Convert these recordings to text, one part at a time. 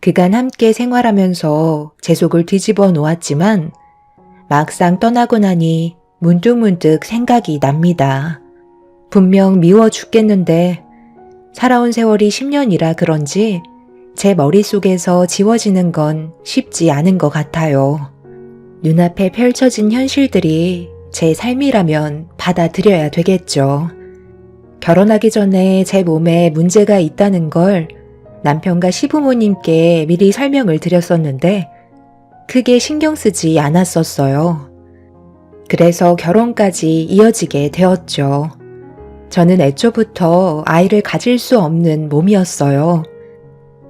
그간 함께 생활하면서 제 속을 뒤집어 놓았지만 막상 떠나고 나니 문득문득 생각이 납니다. 분명 미워 죽겠는데 살아온 세월이 10년이라 그런지 제 머릿속에서 지워지는 건 쉽지 않은 것 같아요. 눈앞에 펼쳐진 현실들이 제 삶이라면 받아들여야 되겠죠. 결혼하기 전에 제 몸에 문제가 있다는 걸 남편과 시부모님께 미리 설명을 드렸었는데 크게 신경 쓰지 않았었어요. 그래서 결혼까지 이어지게 되었죠. 저는 애초부터 아이를 가질 수 없는 몸이었어요.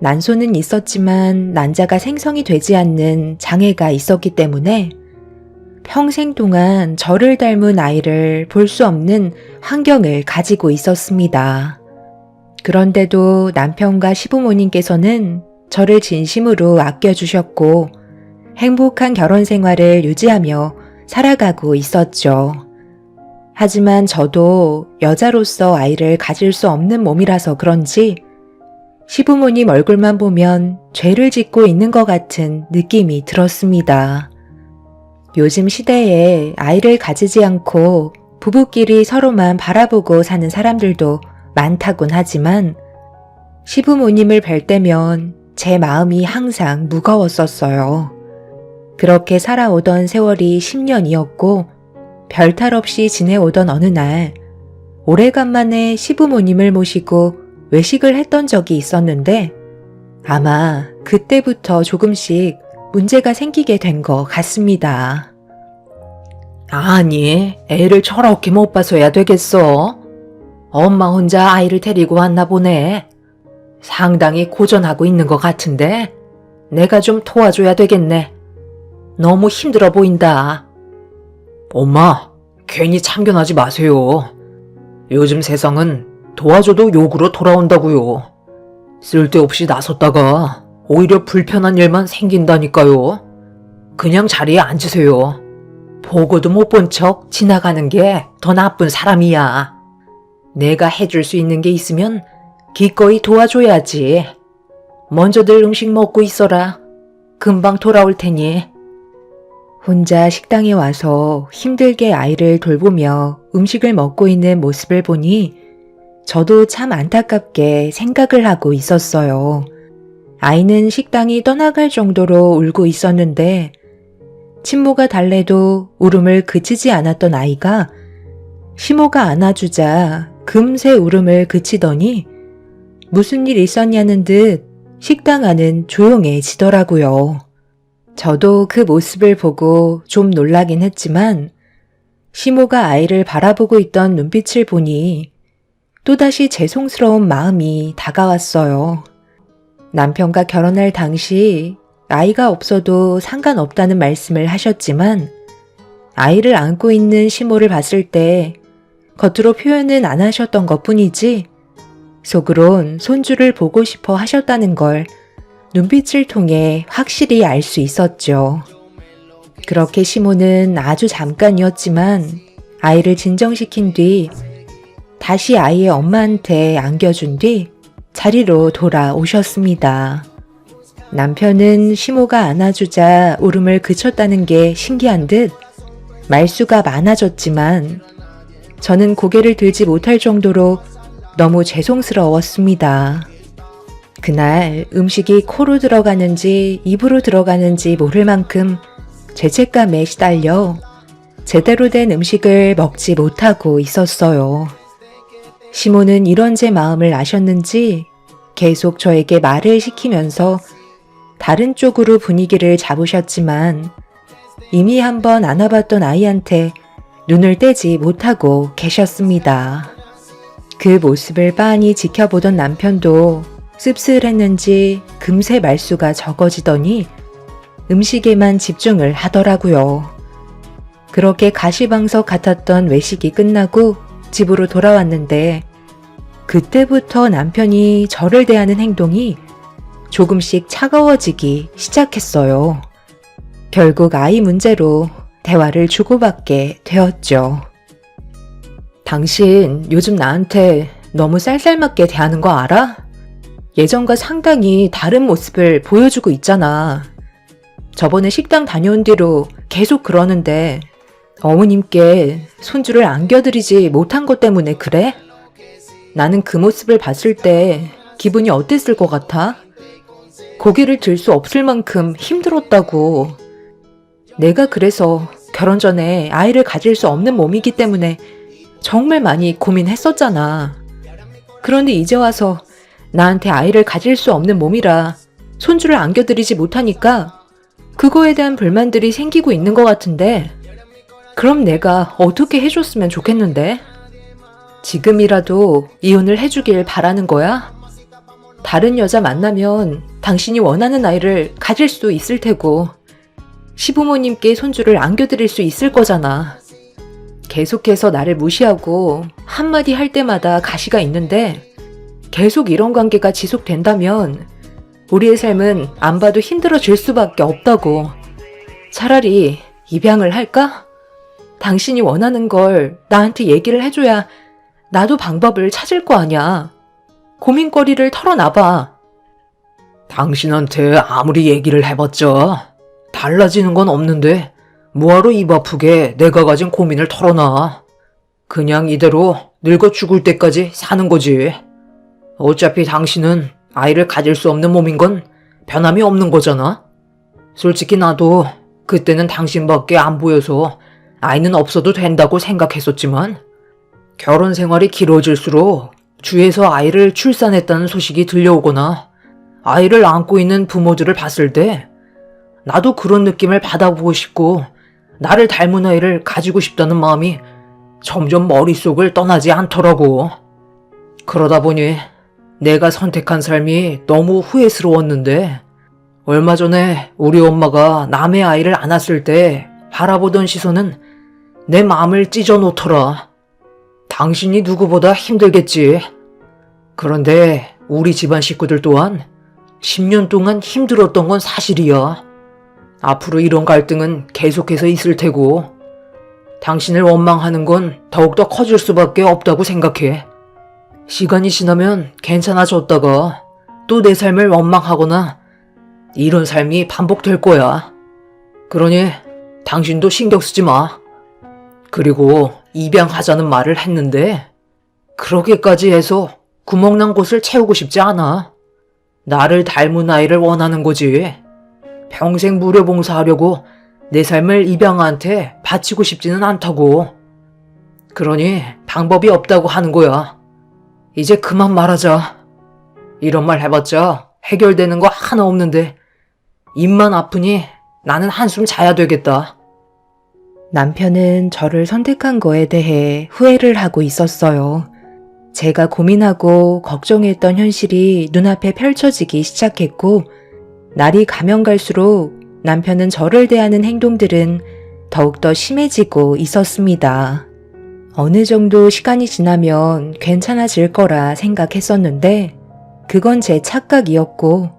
난소는 있었지만 난자가 생성이 되지 않는 장애가 있었기 때문에 평생 동안 저를 닮은 아이를 볼 수 없는 환경을 가지고 있었습니다. 그런데도 남편과 시부모님께서는 저를 진심으로 아껴주셨고 행복한 결혼 생활을 유지하며 살아가고 있었죠. 하지만 저도 여자로서 아이를 가질 수 없는 몸이라서 그런지 시부모님 얼굴만 보면 죄를 짓고 있는 것 같은 느낌이 들었습니다. 요즘 시대에 아이를 가지지 않고 부부끼리 서로만 바라보고 사는 사람들도 많다곤 하지만 시부모님을 뵐 때면 제 마음이 항상 무거웠었어요. 그렇게 살아오던 세월이 10년이었고 별탈 없이 지내오던 어느 날 오래간만에 시부모님을 모시고 외식을 했던 적이 있었는데 아마 그때부터 조금씩 문제가 생기게 된 것 같습니다. 아니, 애를 저렇게 못 봐서야 되겠어? 엄마 혼자 아이를 데리고 왔나 보네. 상당히 고전하고 있는 것 같은데 내가 좀 도와줘야 되겠네. 너무 힘들어 보인다. 엄마, 괜히 참견하지 마세요. 요즘 세상은 도와줘도 욕으로 돌아온다고요. 쓸데없이 나섰다가 오히려 불편한 일만 생긴다니까요. 그냥 자리에 앉으세요. 보고도 못 본 척 지나가는 게 더 나쁜 사람이야. 내가 해줄 수 있는 게 있으면 기꺼이 도와줘야지. 먼저들 음식 먹고 있어라. 금방 돌아올 테니. 혼자 식당에 와서 힘들게 아이를 돌보며 음식을 먹고 있는 모습을 보니 저도 참 안타깝게 생각을 하고 있었어요. 아이는 식당이 떠나갈 정도로 울고 있었는데 친모가 달래도 울음을 그치지 않았던 아이가 시모가 안아주자 금세 울음을 그치더니 무슨 일 있었냐는 듯 식당 안은 조용해지더라고요. 저도 그 모습을 보고 좀 놀라긴 했지만 시모가 아이를 바라보고 있던 눈빛을 보니 또다시 죄송스러운 마음이 다가왔어요. 남편과 결혼할 당시 아이가 없어도 상관없다는 말씀을 하셨지만 아이를 안고 있는 시모를 봤을 때 겉으로 표현은 안 하셨던 것뿐이지 속으론 손주를 보고 싶어 하셨다는 걸 눈빛을 통해 확실히 알 수 있었죠. 그렇게 시모는 아주 잠깐이었지만 아이를 진정시킨 뒤 다시 아이의 엄마한테 안겨준 뒤 자리로 돌아오셨습니다. 남편은 시모가 안아주자 울음을 그쳤다는 게 신기한 듯 말수가 많아졌지만 저는 고개를 들지 못할 정도로 너무 죄송스러웠습니다. 그날 음식이 코로 들어가는지 입으로 들어가는지 모를 만큼 죄책감에 시달려 제대로 된 음식을 먹지 못하고 있었어요. 시모는 이런 제 마음을 아셨는지 계속 저에게 말을 시키면서 다른 쪽으로 분위기를 잡으셨지만 이미 한번 안아봤던 아이한테 눈을 떼지 못하고 계셨습니다. 그 모습을 빤히 지켜보던 남편도 씁쓸했는지 금세 말수가 적어지더니 음식에만 집중을 하더라고요. 그렇게 가시방석 같았던 외식이 끝나고 집으로 돌아왔는데 그때부터 남편이 저를 대하는 행동이 조금씩 차가워지기 시작했어요. 결국 아이 문제로 대화를 주고받게 되었죠. 당신 요즘 나한테 너무 쌀쌀맞게 대하는 거 알아? 예전과 상당히 다른 모습을 보여주고 있잖아. 저번에 식당 다녀온 뒤로 계속 그러는데 어머님께 손주를 안겨드리지 못한 것 때문에 그래? 나는 그 모습을 봤을 때 기분이 어땠을 것 같아? 고개를 들 수 없을 만큼 힘들었다고. 내가 그래서 결혼 전에 아이를 가질 수 없는 몸이기 때문에 정말 많이 고민했었잖아. 그런데 이제 와서 나한테 아이를 가질 수 없는 몸이라 손주를 안겨드리지 못하니까 그거에 대한 불만들이 생기고 있는 것 같은데, 그럼 내가 어떻게 해줬으면 좋겠는데? 지금이라도 이혼을 해주길 바라는 거야? 다른 여자 만나면 당신이 원하는 아이를 가질 수 있을 테고 시부모님께 손주를 안겨드릴 수 있을 거잖아. 계속해서 나를 무시하고 한마디 할 때마다 가시가 있는데 계속 이런 관계가 지속된다면 우리의 삶은 안 봐도 힘들어질 수밖에 없다고. 차라리 입양을 할까? 당신이 원하는 걸 나한테 얘기를 해줘야 나도 방법을 찾을 거 아냐. 고민거리를 털어놔봐. 당신한테 아무리 얘기를 해봤자 달라지는 건 없는데 뭐하러 입 아프게 내가 가진 고민을 털어놔. 그냥 이대로 늙어 죽을 때까지 사는 거지. 어차피 당신은 아이를 가질 수 없는 몸인 건 변함이 없는 거잖아. 솔직히 나도 그때는 당신밖에 안 보여서 아이는 없어도 된다고 생각했었지만 결혼 생활이 길어질수록 주위에서 아이를 출산했다는 소식이 들려오거나 아이를 안고 있는 부모들을 봤을 때 나도 그런 느낌을 받아보고 싶고 나를 닮은 아이를 가지고 싶다는 마음이 점점 머릿속을 떠나지 않더라고. 그러다 보니 내가 선택한 삶이 너무 후회스러웠는데 얼마 전에 우리 엄마가 남의 아이를 안았을 때 바라보던 시선은 내 마음을 찢어놓더라. 당신이 누구보다 힘들겠지. 그런데 우리 집안 식구들 또한 10년 동안 힘들었던 건 사실이야. 앞으로 이런 갈등은 계속해서 있을 테고 당신을 원망하는 건 더욱더 커질 수밖에 없다고 생각해. 시간이 지나면 괜찮아졌다가 또 내 삶을 원망하거나 이런 삶이 반복될 거야. 그러니 당신도 신경 쓰지 마. 그리고 입양하자는 말을 했는데 그러기까지 해서 구멍난 곳을 채우고 싶지 않아. 나를 닮은 아이를 원하는 거지. 평생 무료봉사하려고 내 삶을 입양아한테 바치고 싶지는 않다고. 그러니 방법이 없다고 하는 거야. 이제 그만 말하자. 이런 말 해봤자 해결되는 거 하나 없는데 입만 아프니 나는 한숨 자야 되겠다. 남편은 저를 선택한 거에 대해 후회를 하고 있었어요. 제가 고민하고 걱정했던 현실이 눈앞에 펼쳐지기 시작했고, 날이 가면 갈수록 남편은 저를 대하는 행동들은 더욱더 심해지고 있었습니다. 어느 정도 시간이 지나면 괜찮아질 거라 생각했었는데, 그건 제 착각이었고,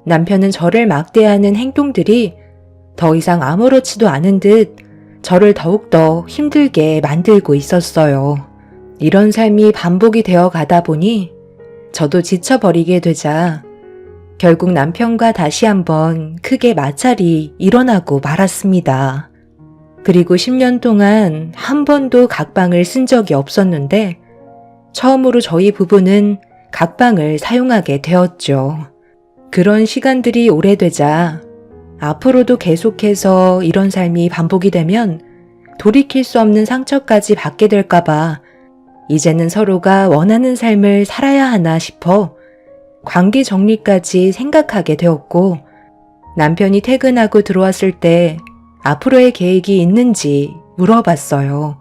남편은 저를 막대하는 행동들이 더 이상 아무렇지도 않은 듯 저를 더욱더 힘들게 만들고 있었어요. 이런 삶이 반복이 되어 가다 보니 저도 지쳐버리게 되자 결국 남편과 다시 한번 크게 마찰이 일어나고 말았습니다. 그리고 10년 동안 한 번도 각방을 쓴 적이 없었는데 처음으로 저희 부부는 각방을 사용하게 되었죠. 그런 시간들이 오래되자 앞으로도 계속해서 이런 삶이 반복이 되면 돌이킬 수 없는 상처까지 받게 될까봐 이제는 서로가 원하는 삶을 살아야 하나 싶어 관계 정리까지 생각하게 되었고, 남편이 퇴근하고 들어왔을 때 앞으로의 계획이 있는지 물어봤어요.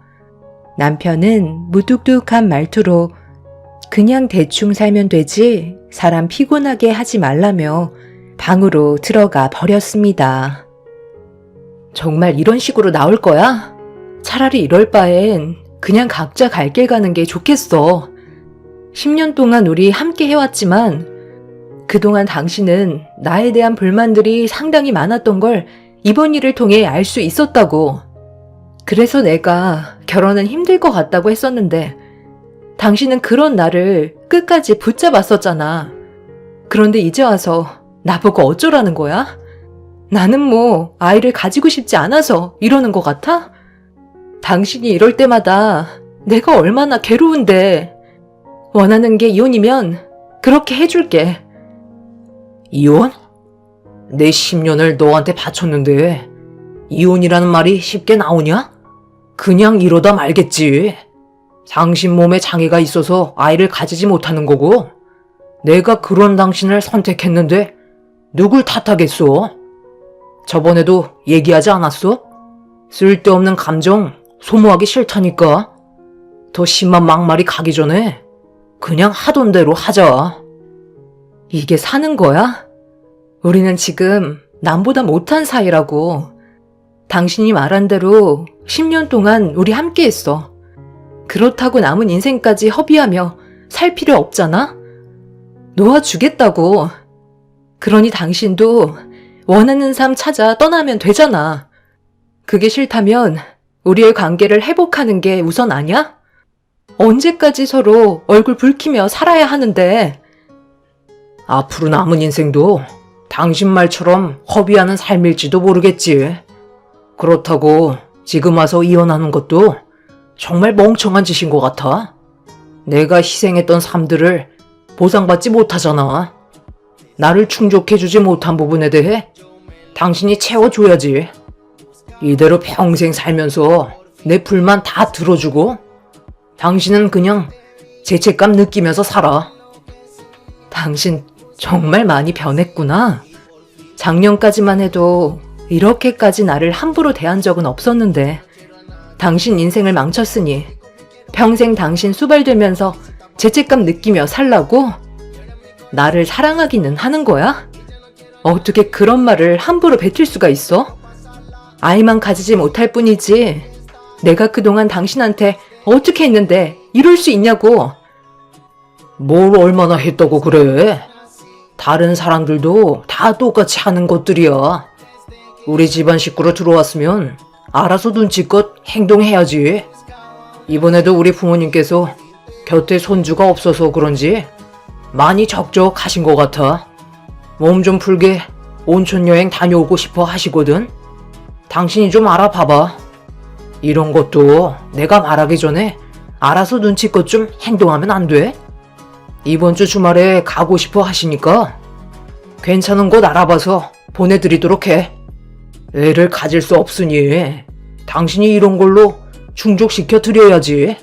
남편은 무뚝뚝한 말투로 그냥 대충 살면 되지 사람 피곤하게 하지 말라며 방으로 들어가 버렸습니다. 정말 이런 식으로 나올 거야? 차라리 이럴 바엔 그냥 각자 갈 길 가는 게 좋겠어. 10년 동안 우리 함께 해왔지만 그동안 당신은 나에 대한 불만들이 상당히 많았던 걸 이번 일을 통해 알 수 있었다고. 그래서 내가 결혼은 힘들 것 같다고 했었는데 당신은 그런 나를 끝까지 붙잡았었잖아. 그런데 이제 와서 나보고 어쩌라는 거야? 나는 뭐 아이를 가지고 싶지 않아서 이러는 것 같아? 당신이 이럴 때마다 내가 얼마나 괴로운데. 원하는 게 이혼이면 그렇게 해줄게. 이혼? 내 10년을 너한테 바쳤는데 이혼이라는 말이 쉽게 나오냐? 그냥 이러다 말겠지. 당신 몸에 장애가 있어서 아이를 가지지 못하는 거고 내가 그런 당신을 선택했는데 누굴 탓하겠어? 저번에도 얘기하지 않았어? 쓸데없는 감정 소모하기 싫다니까. 더 심한 막말이 가기 전에 그냥 하던 대로 하자. 이게 사는 거야? 우리는 지금 남보다 못한 사이라고. 당신이 말한 대로 10년 동안 우리 함께 했어. 그렇다고 남은 인생까지 허비하며 살 필요 없잖아? 놓아주겠다고. 그러니 당신도 원하는 삶 찾아 떠나면 되잖아. 그게 싫다면 우리의 관계를 회복하는 게 우선 아냐? 언제까지 서로 얼굴 붉히며 살아야 하는데. 앞으로 남은 인생도 당신 말처럼 허비하는 삶일지도 모르겠지. 그렇다고 지금 와서 이혼하는 것도 정말 멍청한 짓인 것 같아. 내가 희생했던 삶들을 보상받지 못하잖아. 나를 충족해주지 못한 부분에 대해 당신이 채워줘야지. 이대로 평생 살면서 내 불만 다 들어주고 당신은 그냥 죄책감 느끼면서 살아. 당신 정말 많이 변했구나. 작년까지만 해도 이렇게까지 나를 함부로 대한 적은 없었는데 당신 인생을 망쳤으니 평생 당신 수발되면서 죄책감 느끼며 살라고? 나를 사랑하기는 하는 거야? 어떻게 그런 말을 함부로 뱉을 수가 있어? 아이만 가지지 못할 뿐이지 내가 그동안 당신한테 어떻게 했는데 이럴 수 있냐고. 뭘 얼마나 했다고 그래? 다른 사람들도 다 똑같이 하는 것들이야. 우리 집안 식구로 들어왔으면 알아서 눈치껏 행동해야지. 이번에도 우리 부모님께서 곁에 손주가 없어서 그런지 많이 적적하신 것 같아. 몸 좀 풀게 온천 여행 다녀오고 싶어 하시거든. 당신이 좀 알아봐봐. 이런 것도 내가 말하기 전에 알아서 눈치껏 좀 행동하면 안 돼? 이번 주 주말에 가고 싶어 하시니까 괜찮은 곳 알아봐서 보내드리도록 해. 애를 가질 수 없으니 당신이 이런 걸로 충족시켜 드려야지.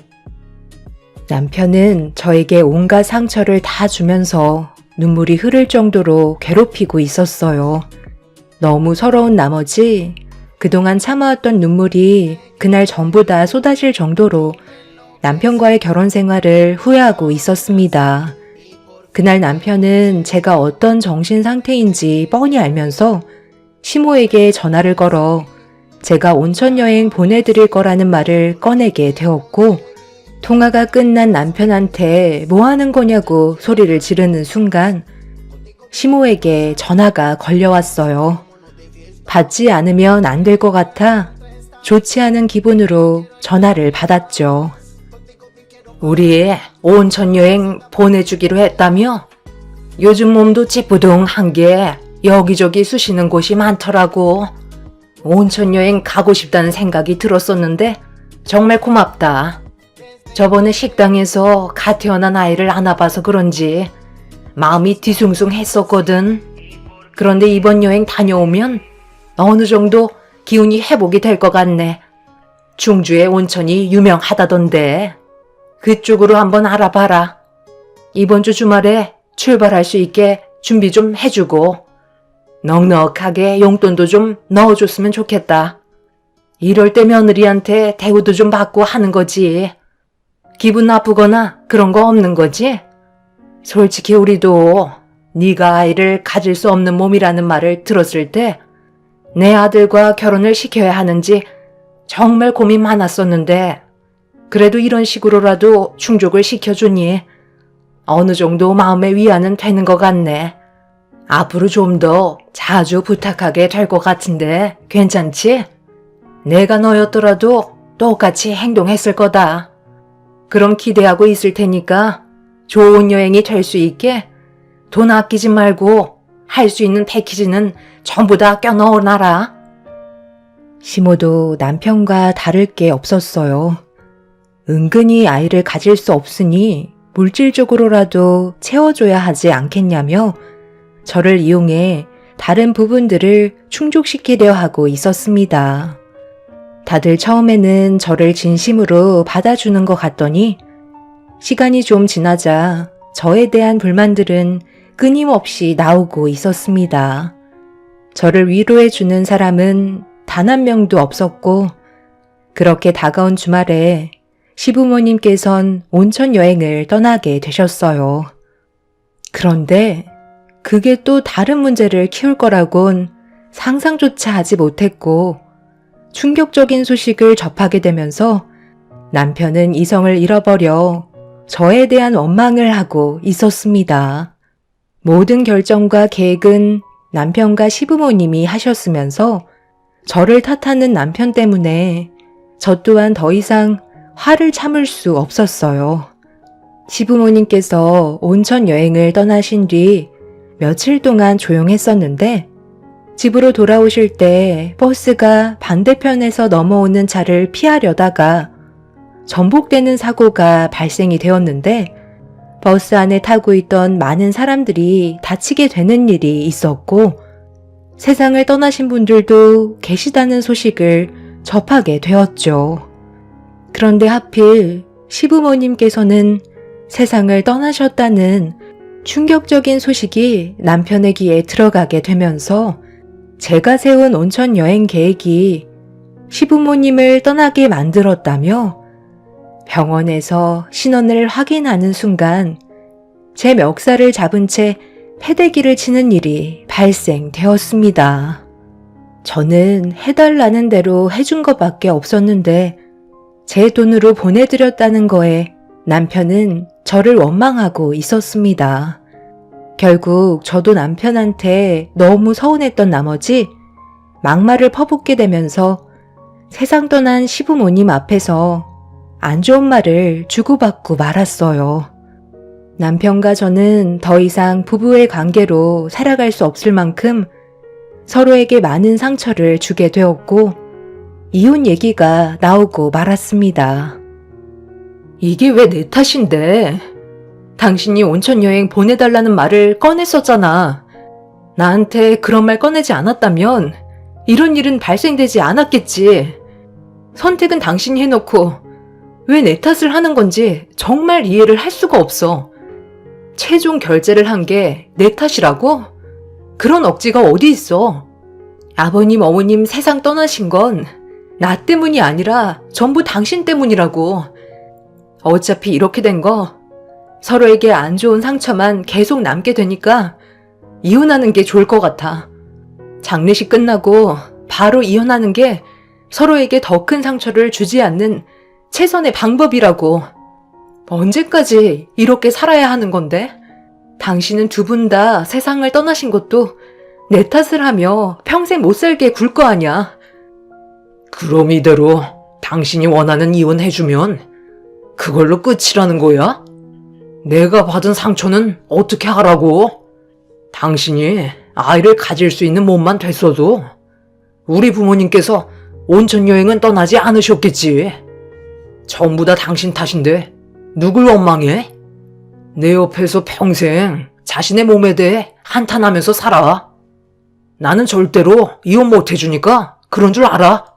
남편은 저에게 온갖 상처를 다 주면서 눈물이 흐를 정도로 괴롭히고 있었어요. 너무 서러운 나머지 그동안 참아왔던 눈물이 그날 전부 다 쏟아질 정도로 남편과의 결혼 생활을 후회하고 있었습니다. 그날 남편은 제가 어떤 정신 상태인지 뻔히 알면서 시모에게 전화를 걸어 제가 온천 여행 보내드릴 거라는 말을 꺼내게 되었고, 통화가 끝난 남편한테 뭐 하는 거냐고 소리를 지르는 순간 시모에게 전화가 걸려왔어요. 받지 않으면 안 될 것 같아 좋지 않은 기분으로 전화를 받았죠. 우리 온천 여행 보내주기로 했다며? 요즘 몸도 찌뿌둥한 게 여기저기 쑤시는 곳이 많더라고. 온천 여행 가고 싶다는 생각이 들었었는데 정말 고맙다. 저번에 식당에서 갓 태어난 아이를 안아봐서 그런지 마음이 뒤숭숭했었거든. 그런데 이번 여행 다녀오면 어느 정도 기운이 회복이 될 것 같네. 충주의 온천이 유명하다던데 그쪽으로 한번 알아봐라. 이번 주 주말에 출발할 수 있게 준비 좀 해주고 넉넉하게 용돈도 좀 넣어줬으면 좋겠다. 이럴 때 며느리한테 대우도 좀 받고 하는 거지. 기분 나쁘거나 그런 거 없는 거지? 솔직히 우리도 네가 아이를 가질 수 없는 몸이라는 말을 들었을 때 내 아들과 결혼을 시켜야 하는지 정말 고민 많았었는데 그래도 이런 식으로라도 충족을 시켜주니 어느 정도 마음의 위안은 되는 것 같네. 앞으로 좀 더 자주 부탁하게 될 것 같은데 괜찮지? 내가 너였더라도 똑같이 행동했을 거다. 그럼 기대하고 있을 테니까 좋은 여행이 될 수 있게 돈 아끼지 말고 할 수 있는 패키지는 전부 다 껴넣어놔라. 시모도 남편과 다를 게 없었어요. 은근히 아이를 가질 수 없으니 물질적으로라도 채워줘야 하지 않겠냐며 저를 이용해 다른 부분들을 충족시키려 하고 있었습니다. 다들 처음에는 저를 진심으로 받아주는 것 같더니 시간이 좀 지나자 저에 대한 불만들은 끊임없이 나오고 있었습니다. 저를 위로해주는 사람은 단 한 명도 없었고 그렇게 다가온 주말에 시부모님께선 온천 여행을 떠나게 되셨어요. 그런데 그게 또 다른 문제를 키울 거라곤 상상조차 하지 못했고 충격적인 소식을 접하게 되면서 남편은 이성을 잃어버려 저에 대한 원망을 하고 있었습니다. 모든 결정과 계획은 남편과 시부모님이 하셨으면서 저를 탓하는 남편 때문에 저 또한 더 이상 화를 참을 수 없었어요. 시부모님께서 온천 여행을 떠나신 뒤 며칠 동안 조용했었는데 집으로 돌아오실 때 버스가 반대편에서 넘어오는 차를 피하려다가 전복되는 사고가 발생이 되었는데 버스 안에 타고 있던 많은 사람들이 다치게 되는 일이 있었고 세상을 떠나신 분들도 계시다는 소식을 접하게 되었죠. 그런데 하필 시부모님께서는 세상을 떠나셨다는 충격적인 소식이 남편의 귀에 들어가게 되면서 제가 세운 온천 여행 계획이 시부모님을 떠나게 만들었다며 병원에서 신원을 확인하는 순간 제 멱살을 잡은 채 패대기를 치는 일이 발생되었습니다. 저는 해달라는 대로 해준 것밖에 없었는데 제 돈으로 보내드렸다는 거에 남편은 저를 원망하고 있었습니다. 결국 저도 남편한테 너무 서운했던 나머지 막말을 퍼붓게 되면서 세상 떠난 시부모님 앞에서 안 좋은 말을 주고받고 말았어요. 남편과 저는 더 이상 부부의 관계로 살아갈 수 없을 만큼 서로에게 많은 상처를 주게 되었고 이혼 얘기가 나오고 말았습니다. 이게 왜 내 탓인데? 당신이 온천 여행 보내달라는 말을 꺼냈었잖아. 나한테 그런 말 꺼내지 않았다면 이런 일은 발생되지 않았겠지. 선택은 당신이 해놓고 왜 내 탓을 하는 건지 정말 이해를 할 수가 없어. 최종 결제를 한 게 내 탓이라고? 그런 억지가 어디 있어? 아버님, 어머님 세상 떠나신 건 나 때문이 아니라 전부 당신 때문이라고. 어차피 이렇게 된 거 서로에게 안 좋은 상처만 계속 남게 되니까 이혼하는 게 좋을 것 같아. 장례식 끝나고 바로 이혼하는 게 서로에게 더 큰 상처를 주지 않는 최선의 방법이라고. 언제까지 이렇게 살아야 하는 건데? 당신은 두 분 다 세상을 떠나신 것도 내 탓을 하며 평생 못 살게 굴 거 아냐. 그럼 이대로 당신이 원하는 이혼해주면 그걸로 끝이라는 거야? 내가 받은 상처는 어떻게 하라고? 당신이 아이를 가질 수 있는 몸만 됐어도 우리 부모님께서 온천 여행은 떠나지 않으셨겠지. 전부 다 당신 탓인데 누굴 원망해? 내 옆에서 평생 자신의 몸에 대해 한탄하면서 살아. 나는 절대로 이혼 못 해주니까 그런 줄 알아.